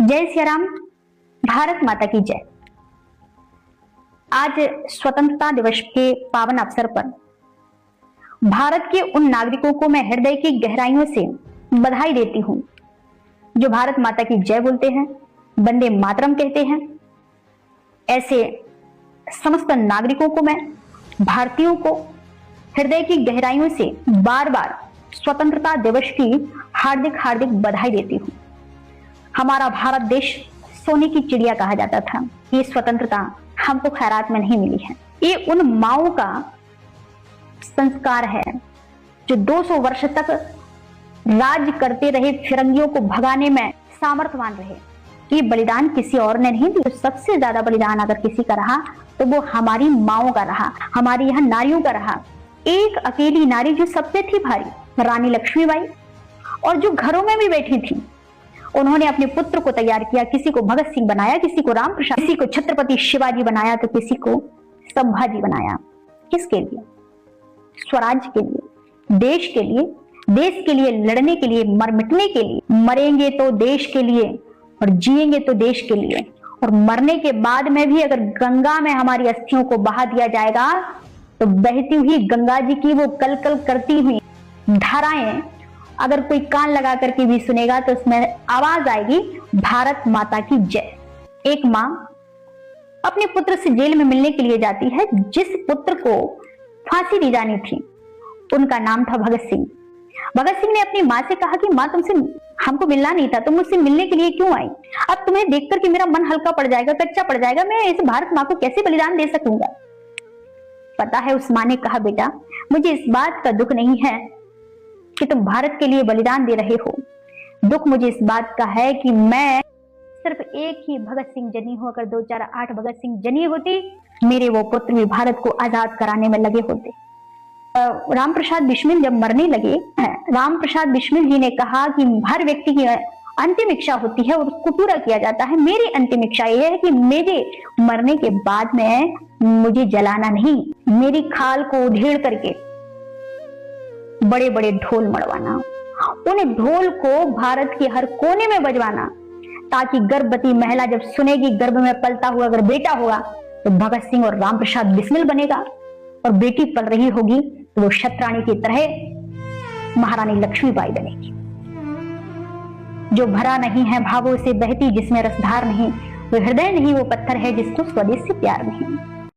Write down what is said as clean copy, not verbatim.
जय श्री राम। भारत माता की जय। आज स्वतंत्रता दिवस के पावन अवसर पर भारत के उन नागरिकों को मैं हृदय की गहराइयों से बधाई देती हूं जो भारत माता की जय बोलते हैं, वंदे मातरम कहते हैं। ऐसे समस्त नागरिकों को मैं, भारतीयों को हृदय की गहराइयों से बार बार स्वतंत्रता दिवस की हार्दिक हार्दिक बधाई देती हूं। हमारा भारत देश सोने की चिड़िया कहा जाता था। ये स्वतंत्रता हमको खैरात में नहीं मिली है। ये उन माओं का संस्कार है जो 200 वर्ष तक राज करते रहे, फिरंगियों को भगाने में सामर्थ्यवान रहे। ये बलिदान किसी और ने नहीं दिया। सबसे ज्यादा बलिदान अगर किसी का रहा तो वो हमारी माओं का रहा, हमारी यहाँ नारियों का रहा। एक अकेली नारी जो सबसे थी भारी, रानी लक्ष्मीबाई, और जो घरों में भी बैठी थी, उन्होंने अपने पुत्र को तैयार किया। किसी को भगत सिंह बनाया, किसी को राम प्रसाद, किसी को छत्रपति शिवाजी बनाया, तो किसी को संभाजी बनाया। किसके लिए? स्वराज के लिए, देश के लिए, देश के लिए लड़ने के लिए, मर मिटने के लिए। मरेंगे तो देश के लिए और जिएंगे तो देश के लिए। और मरने के बाद में भी अगर गंगा में हमारी अस्थियों को बहा दिया जाएगा तो बहती हुई गंगा जी की वो कल कल करती हुई धाराएं अगर कोई कान लगा करके भी सुनेगा तो उसमें आवाज आएगी, भारत माता की जय। एक माँ अपने पुत्र से जेल में मिलने के लिए जाती है। जिस पुत्र को फांसी दी जानी थी उनका नाम था भगत सिंह। भगत सिंह ने अपनी माँ से कहा कि माँ, तुमसे हमको मिलना नहीं था, तुम मुझसे मिलने के लिए क्यों आई? अब तुम्हें देख करके मेरा मन हल्का पड़ जाएगा, कच्चा पड़ जाएगा। मैं इस भारत माँ को कैसे बलिदान दे सकूंगा? पता है उस माँ ने कहा, बेटा मुझे इस बात का दुख नहीं है कि तुम भारत के लिए बलिदान दे रहे हो। दुख मुझे इस बात का है कि मैं सिर्फ एक ही भगत सिंह जनी हूं। अगर 2, 4, 8 भगत सिंह जनी होती, मेरे वो पुत्र भी भारत को आजाद कराने में लगे होते। राम प्रसाद बिस्मिल जब मरने लगे, राम प्रसाद बिस्मिल जी ने कहा कि हर व्यक्ति की अंतिम इच्छा होती है और उसको पूरा किया जाता है। मेरी अंतिम इच्छा यह है कि मेरे मरने के बाद में मुझे जलाना नहीं, मेरी खाल को उधेड़ करके बड़े बड़े ढोल मड़वाना, उन ढोल को भारत के हर कोने में बजवाना, ताकि गर्भवती महिला जब सुनेगी गर्भ में पलता हुआ अगर बेटा होगा तो भगत सिंह और राम प्रसाद बिस्मिल बनेगा, और बेटी पल रही होगी तो वो क्षत्राणी की तरह महारानी लक्ष्मीबाई बनेगी। जो भरा नहीं है भावों से बहती, जिसमें रसधार नहीं, वो हृदय नहीं, वो पत्थर है जिसको स्वदेश से प्यार नहीं।